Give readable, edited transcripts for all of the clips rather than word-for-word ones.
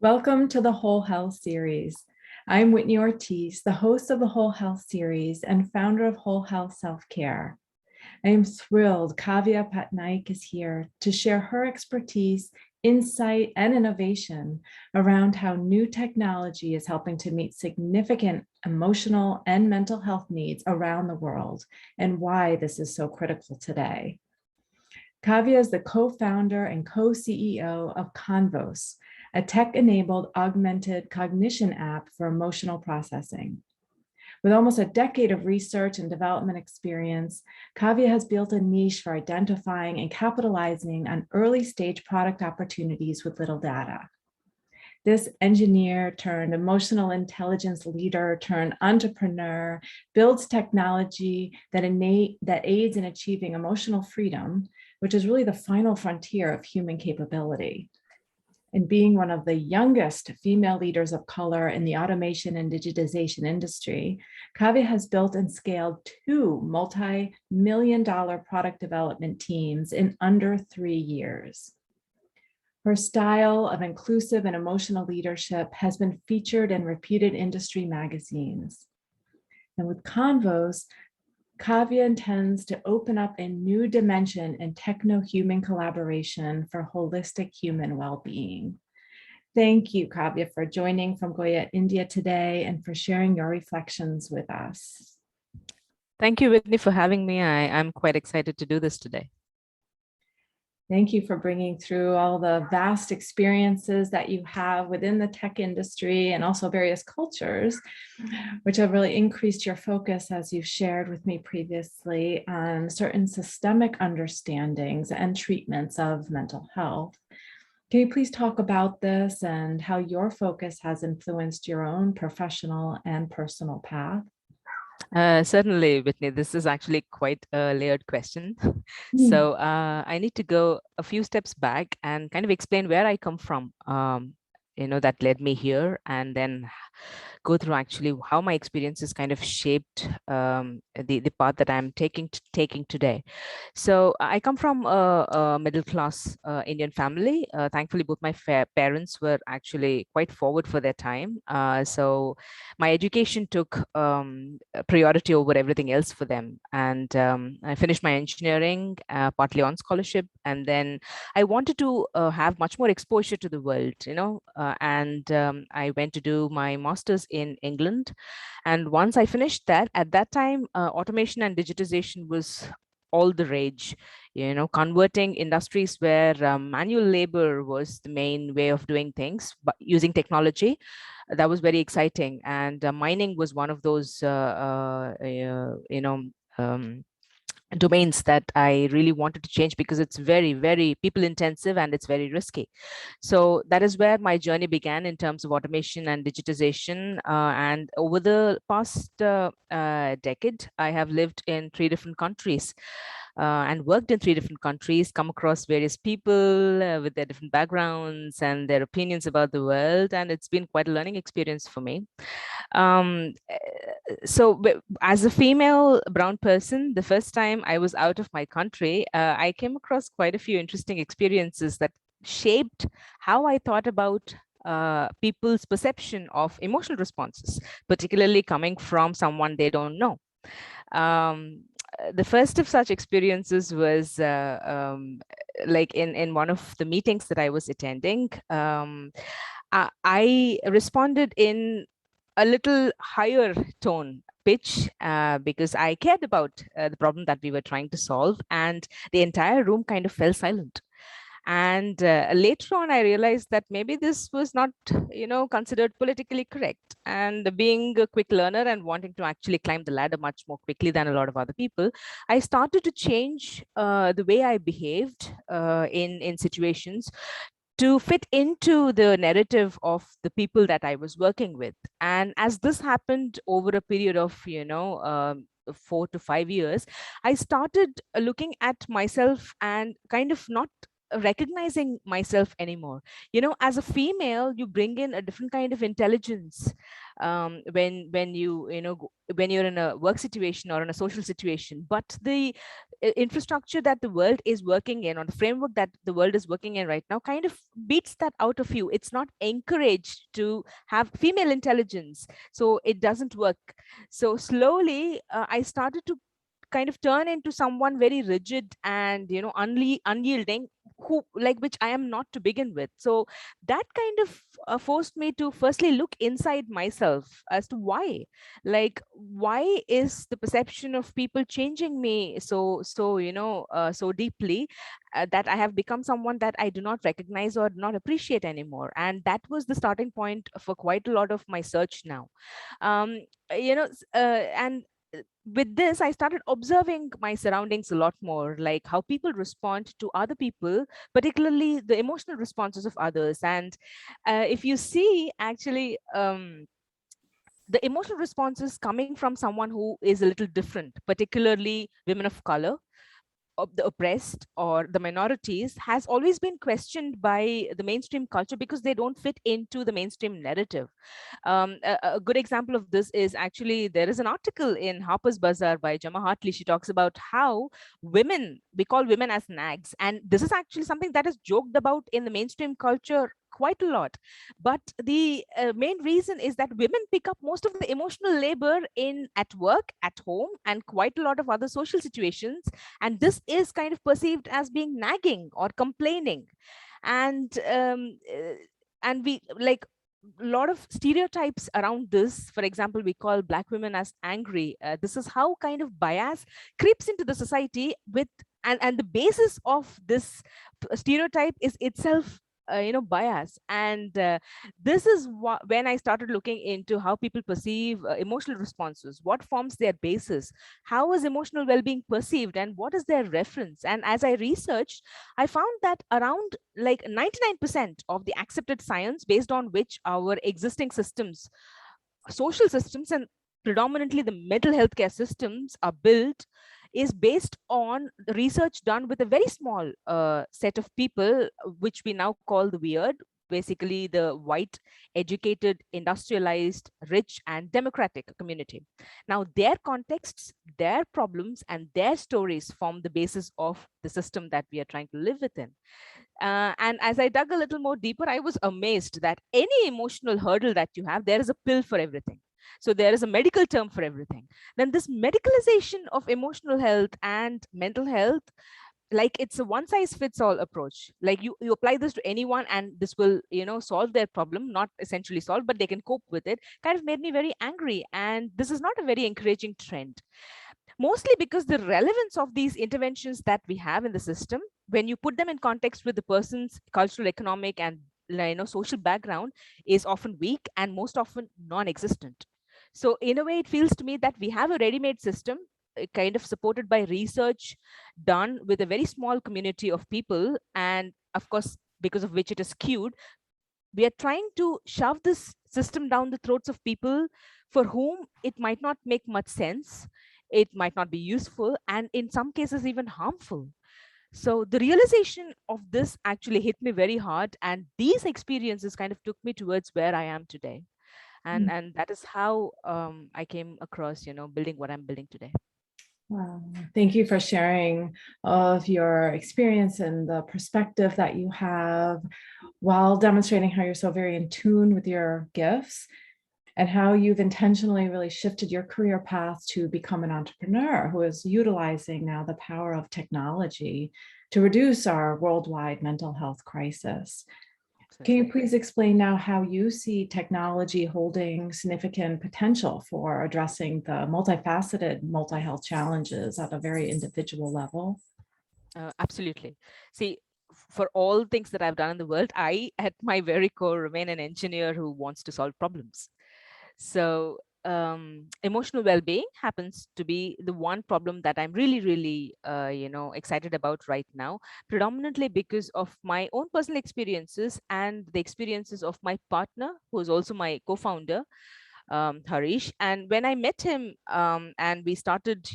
Welcome to the Whole Health Series. I'm Whitney Ortiz, the host of the Whole Health Series and founder of Whole Health Self-Care. I am thrilled Kavya Patnaik is here to share her expertise, insight, and innovation around how new technology is helping to meet significant emotional and mental health needs around the world and why this is so critical today. Kavya is the co-founder and co-CEO of Konvos, a tech-enabled augmented cognition app for emotional processing. With almost a decade of research and development experience, Kavya has built a niche for identifying and capitalizing on early-stage product opportunities with little data. This engineer turned emotional intelligence leader turned entrepreneur builds technology that aids in achieving emotional freedom, which is really the final frontier of human capability. And being one of the youngest female leaders of color in the automation and digitization industry, Kavya has built and scaled 2 multi-million-dollar product development teams in under 3 years. Her style of inclusive and emotional leadership has been featured in reputed industry magazines. And with Konvos, Kavya intends to open up a new dimension in techno-human collaboration for holistic human well-being. Thank you, Kavya, for joining from Goa, India today and for sharing your reflections with us. Thank you, Whitney, for having me. I'm quite excited to do this today. Thank you for bringing through all the vast experiences that you have within the tech industry and also various cultures, which have really increased your focus, as you've shared with me previously, on certain systemic understandings and treatments of mental health. Can you please talk about this and how your focus has influenced your own professional and personal path? Certainly, Whitney, this is actually quite a layered question. So I need to go a few steps back and kind of explain where I come from, that led me here, and then go through actually how my experiences kind of shaped the path that I'm taking today. So I come from a middle class Indian family. Thankfully, both my parents were actually quite forward for their time. So my education took priority over everything else for them. And I finished my engineering partly on scholarship. And then I wanted to have much more exposure to the world, and I went to do my master's in England. And once I finished that, at that time, automation and digitization was all the rage, converting industries where manual labor was the main way of doing things, but using technology. That was very exciting. And mining was one of those, domains that I really wanted to change because it's very, very people intensive and it's very risky. So that is where my journey began in terms of automation and digitization. And over the past decade, I have lived in 3 different countries. And worked in 3 different countries, come across various people with their different backgrounds and their opinions about the world. And it's been quite a learning experience for me. So as a female brown person, the first time I was out of my country, I came across quite a few interesting experiences that shaped how I thought about people's perception of emotional responses, particularly coming from someone they don't know. The first of such experiences was like in one of the meetings that I was attending. I responded in a little higher tone pitch because I cared about the problem that we were trying to solve, and the entire room kind of fell silent. And later on, I realized that maybe this was not, considered politically correct. And being a quick learner and wanting to actually climb the ladder much more quickly than a lot of other people, I started to change the way I behaved in situations to fit into the narrative of the people that I was working with. And as this happened over a period of, 4 to 5 years, I started looking at myself and kind of not recognizing myself anymore. As a female, you bring in a different kind of intelligence when when you're in a work situation or in a social situation. But the infrastructure that the world is working in, or the framework that the world is working in right now, kind of beats that out of you. It's not encouraged to have female intelligence, so it doesn't work. So slowly, I started to kind of turn into someone very rigid and unyielding, who like which I am not to begin with. So that kind of forced me to firstly look inside myself as to why is the perception of people changing me so deeply, that I have become someone that I do not recognize or not appreciate anymore. And that was the starting point for quite a lot of my search now. um, and with this, I started observing my surroundings a lot more, like how people respond to other people, particularly the emotional responses of others. And if you see, actually, the emotional responses coming from someone who is a little different, particularly women of color, of the oppressed or the minorities, has always been questioned by the mainstream culture because they don't fit into the mainstream narrative. A good example of this is, actually, there is an article in Harper's Bazaar by Gemma Hartley. She talks about how we call women as nags. And this is actually something that is joked about in the mainstream culture quite a lot. But the main reason is that women pick up most of the emotional labor in at work, at home, and quite a lot of other social situations. And this is kind of perceived as being nagging or complaining. And um, uh, and we like a lot of stereotypes around this. For example, we call black women as angry. This is how kind of bias creeps into the society with, and the basis of this stereotype is itself bias. And this is when I started looking into how people perceive emotional responses, what forms their basis, how is emotional well-being perceived, and what is their reference. And as I researched, I found that around like 99% of the accepted science based on which our existing systems, social systems, and predominantly the mental health care systems are built, is based on the research done with a very small set of people, which we now call the weird, basically the white, educated, industrialized, rich, and democratic community. Now, their contexts, their problems, and their stories form the basis of the system that we are trying to live within. And as I dug a little more deeper, I was amazed that any emotional hurdle that you have, there is a pill for everything. So there is a medical term for everything. Then this medicalization of emotional health and mental health, like it's a one size fits all approach. Like you apply this to anyone and this will solve their problem, not essentially solve, but they can cope with it, kind of made me very angry. And this is not a very encouraging trend, mostly because the relevance of these interventions that we have in the system, when you put them in context with the person's cultural, economic, and social background, is often weak and most often non-existent. So in a way, it feels to me that we have a ready-made system, kind of supported by research done with a very small community of people, and of course, because of which it is skewed, we are trying to shove this system down the throats of people for whom it might not make much sense, it might not be useful, and in some cases even harmful. So the realization of this actually hit me very hard, and these experiences kind of took me towards where I am today. And that is how I came across building what I'm building today. Wow. Thank you for sharing all of your experience and the perspective that you have, while demonstrating how you're so very in tune with your gifts and how you've intentionally really shifted your career path to become an entrepreneur who is utilizing now the power of technology to reduce our worldwide mental health crisis. Can you please explain now how you see technology holding significant potential for addressing the multifaceted multi-health challenges at a very individual level? Absolutely. See, for all things that I've done in the world, I, at my very core, remain an engineer who wants to solve problems. So emotional well-being happens to be the one problem that I'm really, really, excited about right now, predominantly because of my own personal experiences and the experiences of my partner, who is also my co-founder. Harish. And when I met him, and we started,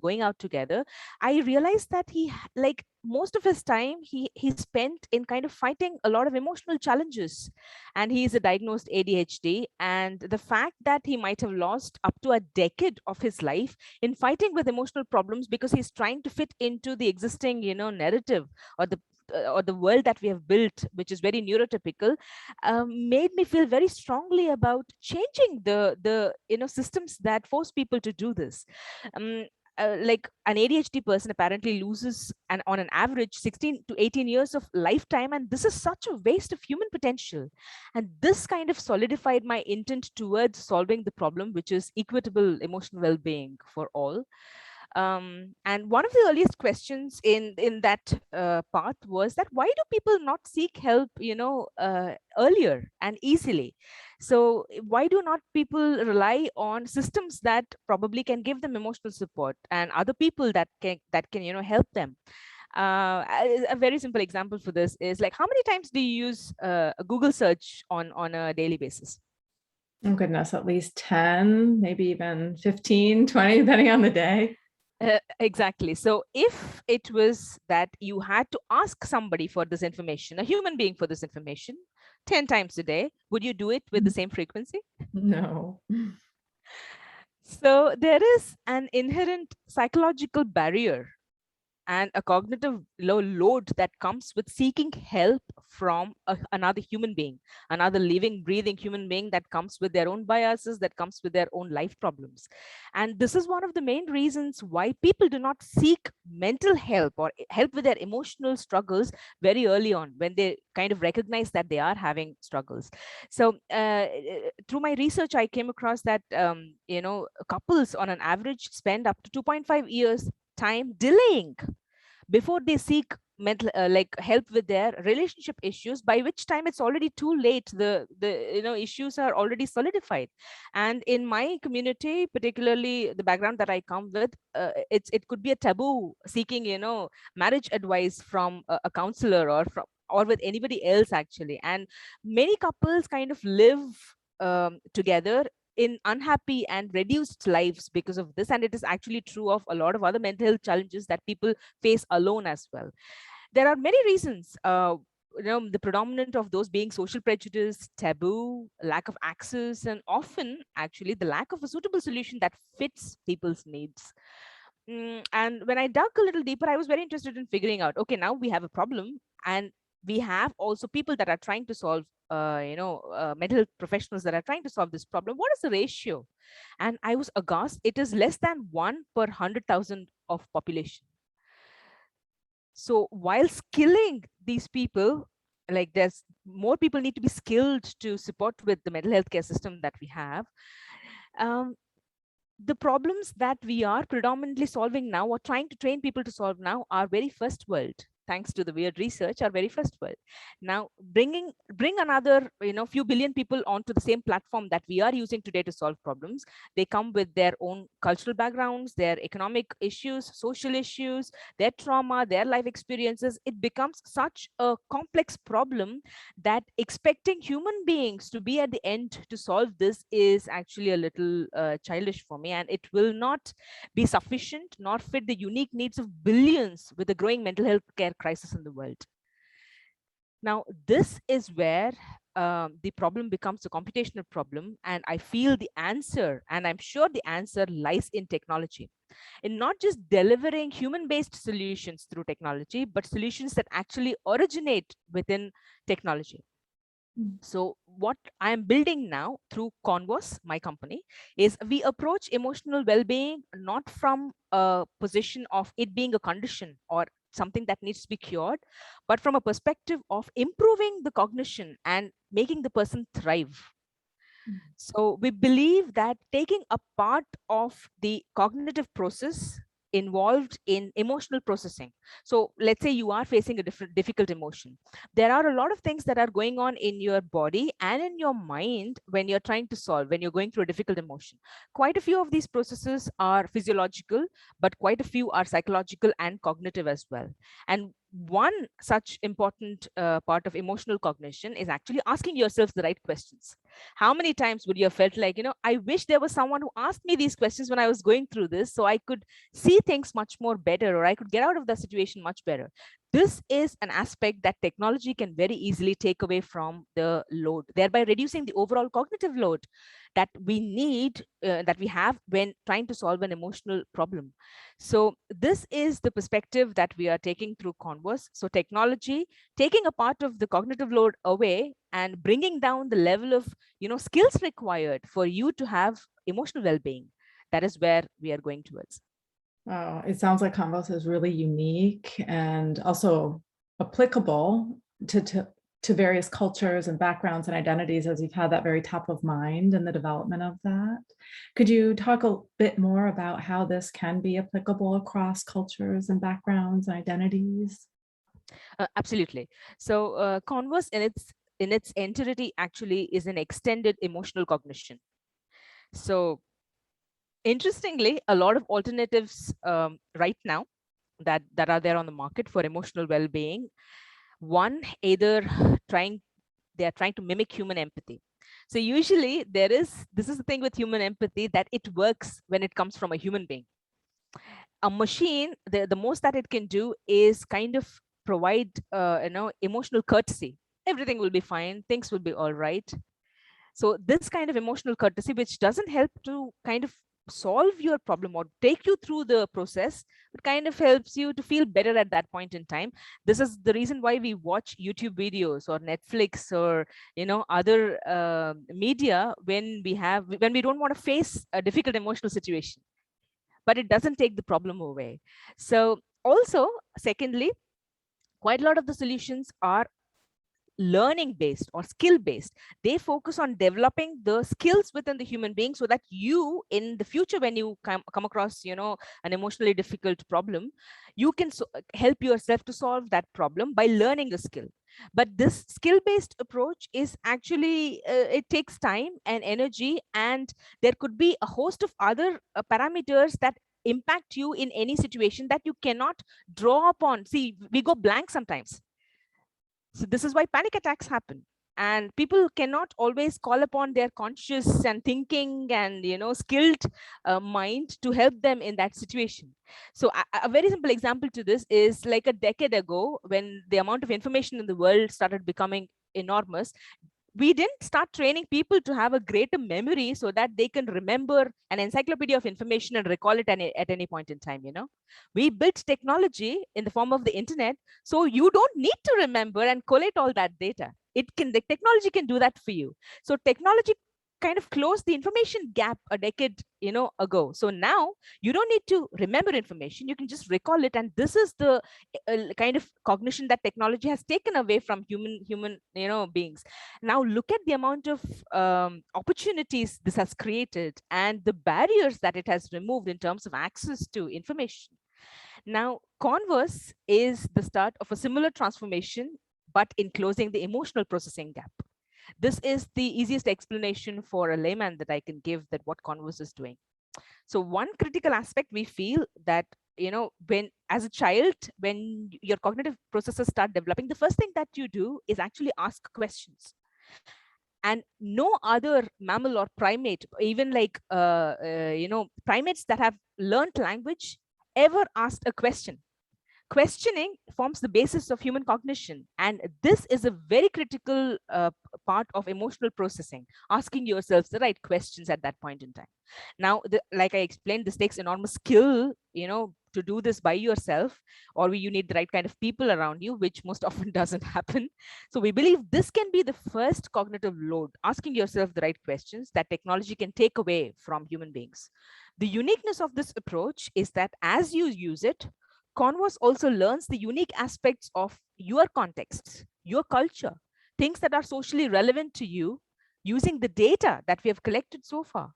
going out together, I realized that like most of his time he spent in kind of fighting a lot of emotional challenges, and he is a diagnosed ADHD. And the fact that he might have lost up to a decade of his life in fighting with emotional problems because he's trying to fit into the existing, narrative, or the world that we have built, which is very neurotypical, made me feel very strongly about changing the systems that force people to do this. um, like an ADHD person apparently loses on an average 16 to 18 years of lifetime, and this is such a waste of human potential. And this kind of solidified my intent towards solving the problem, which is equitable emotional well-being for all. And one of the earliest questions in that path was that why do people not seek help, earlier and easily? So why do not people rely on systems that probably can give them emotional support, and other people that can help them? A very simple example for this is, like, how many times do you use a Google search on a daily basis? Oh goodness, at least 10, maybe even 15, 20, depending on the day. Exactly. So if it was that you had to ask somebody for this information, a human being for this information, 10 times a day, would you do it with the same frequency? No. So there is an inherent psychological barrier and a cognitive load that comes with seeking help from another human being, another living, breathing human being, that comes with their own biases, that comes with their own life problems. And this is one of the main reasons why people do not seek mental help or help with their emotional struggles very early on, when they kind of recognize that they are having struggles. So through my research, I came across that couples on an average spend up to 2.5 years time delaying before they seek mental like help with their relationship issues, by which time it's already too late. The issues are already solidified. And in my community, particularly the background that I come with, it could be a taboo seeking marriage advice from a counselor, or with anybody else, actually. And many couples kind of live together in unhappy and reduced lives because of this. And it is actually true of a lot of other mental health challenges that people face alone as well. There are many reasons, the predominant of those being social prejudice, taboo, lack of access, and often actually the lack of a suitable solution that fits people's needs. And when I dug a little deeper, I was very interested in figuring out, okay, now we have a problem, and we have also people that are trying to solve, mental health professionals that are trying to solve this problem. What is the ratio? And I was aghast. It is less than 1 per 100,000 of population. So while skilling these people, like there's more people need to be skilled to support with the mental health care system that we have. Um, the problems that we are predominantly solving now, or trying to train people to solve now, are very first world, thanks to the weird research, are very first world. Now bring another few billion people onto the same platform that we are using today to solve problems. They come with their own cultural backgrounds, their economic issues, social issues, their trauma, their life experiences. It becomes such a complex problem that expecting human beings to be at the end to solve this is actually a little childish for me, and it will not be sufficient nor fit the unique needs of billions with the growing mental health care crisis in the world. Now, this is where the problem becomes a computational problem, and I feel the answer, and I'm sure the answer lies in technology, in not just delivering human-based solutions through technology, but solutions that actually originate within technology. So what I am building now through Konvos, my company, is we approach emotional well-being not from a position of it being a condition or something that needs to be cured, but from a perspective of improving the cognition and making the person thrive. So we believe that taking a part of the cognitive process involved in emotional processing. So let's say you are facing a difficult emotion. There are a lot of things that are going on in your body and in your mind when you're trying to solve, when you're going through a difficult emotion. Quite a few of these processes are physiological, but quite a few are psychological and cognitive as well. And one such important part of emotional cognition is actually asking yourself the right questions. How many times would you have felt like, I wish there was someone who asked me these questions when I was going through this, so I could see things much more better, or I could get out of the situation much better. This is an aspect that technology can very easily take away from the load, thereby reducing the overall cognitive load that we need, that we have when trying to solve an emotional problem. So this is the perspective that we are taking through Konvos. So technology taking a part of the cognitive load away and bringing down the level of skills required for you to have emotional well-being. That is where we are going towards. Oh, it sounds like Convos is really unique and also applicable to various cultures and backgrounds and identities, as you've had that very top of mind in the development of that. Could you talk a bit more about how this can be applicable across cultures and backgrounds and identities? Absolutely. So Converse in its entirety actually is an extended emotional cognition. So interestingly, a lot of alternatives right now that are there on the market for emotional well-being. One, either they are trying to mimic human empathy. So usually this is the thing with human empathy, that it works when it comes from a human being. A machine, the most that it can do is kind of provide emotional courtesy. Everything will be fine, things will be all right. So this kind of emotional courtesy, which doesn't help to kind of solve your problem or take you through the process, but kind of helps you to feel better at that point in time. This is the reason why we watch YouTube videos or Netflix or other media when we don't want to face a difficult emotional situation, but it doesn't take the problem away. So also, secondly, quite a lot of the solutions are learning based or skill based. They focus on developing the skills within the human being, so that you in the future, when you come across an emotionally difficult problem, you can help yourself to solve that problem by learning a skill. But this skill based approach is actually it takes time and energy, and there could be a host of other parameters that impact you in any situation that you cannot draw upon. See, we go blank sometimes. So this is why panic attacks happen. And people cannot always call upon their conscious and thinking and skilled mind to help them in that situation. So a very simple example to this is like a decade ago, when the amount of information in the world started becoming enormous, we didn't start training people to have a greater memory so that they can remember an encyclopedia of information and recall it at any point in time. We built technology in the form of the internet, so you don't need to remember and collate all that data. The technology can do that for you. So technology kind of closed the information gap a decade ago. So now you don't need to remember information, you can just recall it. And this is the kind of cognition that technology has taken away from human beings. Now look at the amount of opportunities this has created and the barriers that it has removed in terms of access to information. Now Converse is the start of a similar transformation, but in closing the emotional processing gap. This is the easiest explanation for a layman that I can give, that what Converse is doing. So one critical aspect we feel that, when as a child, when your cognitive processes start developing, the first thing that you do is actually ask questions. And no other mammal or primate, even like, primates that have learned language, ever asked a question. Questioning forms the basis of human cognition, and this is a very critical part of emotional processing, asking yourselves the right questions at that point in time. Now like I explained, this takes enormous skill to do this by yourself, or you need the right kind of people around you, which most often doesn't happen. So we believe this can be the first cognitive load, asking yourself the right questions, that technology can take away from human beings. The uniqueness of this approach is that as you use it, Converse also learns the unique aspects of your context, your culture, things that are socially relevant to you, using the data that we have collected so far,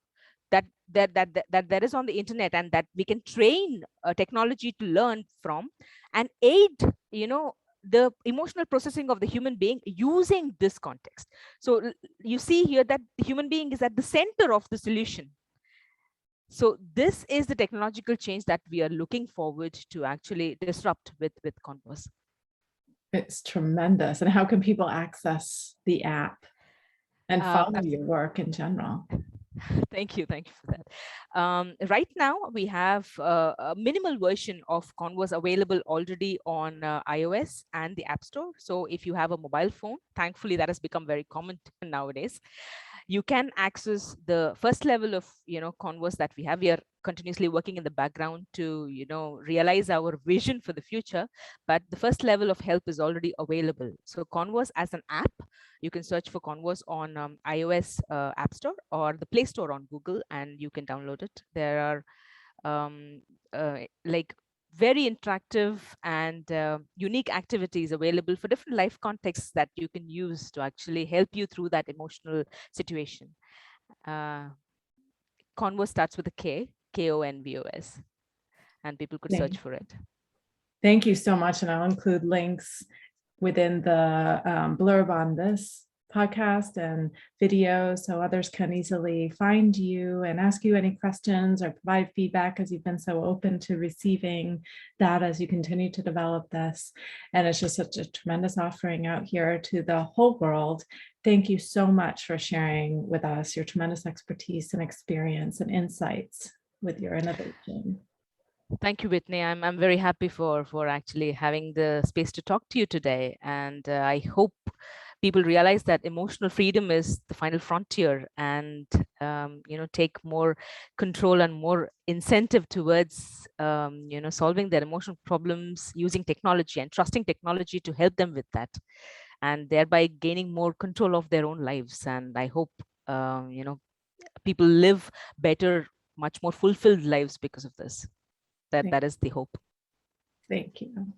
that there is on the internet, and that we can train technology to learn from and aid, the emotional processing of the human being using this context. So you see here that the human being is at the center of the solution. So this is the technological change that we are looking forward to actually disrupt with Converse. It's tremendous. And how can people access the app and follow That's your work in general? Thank you for that. Right now, we have a minimal version of Konvos available already on iOS and the App Store. So if you have a mobile phone, thankfully that has become very common nowadays. You can access the first level of Konvos that we have. We are continuously working in the background to realize our vision for the future, but the first level of help is already available. So Konvos as an app, you can search for Konvos on iOS App Store or the Play Store on Google, and you can download it. There are like very interactive and unique activities available for different life contexts that you can use to actually help you through that emotional situation. Konvos starts with a K, Konvos, and people could search for it. Thank you so much. And I'll include links within the blurb on this podcast and video so others can easily find you and ask you any questions or provide feedback, as you've been so open to receiving that as you continue to develop this. And it's just such a tremendous offering out here to the whole world. Thank you so much for sharing with us your tremendous expertise and experience and insights with your innovation. Thank you, Whitney. I'm very happy for actually having the space to talk to you today. And I hope people realize that emotional freedom is the final frontier, and take more control and more incentive towards solving their emotional problems using technology and trusting technology to help them with that, and thereby gaining more control of their own lives. And I hope people live better, much more fulfilled lives because of this. That is the hope. Thank you.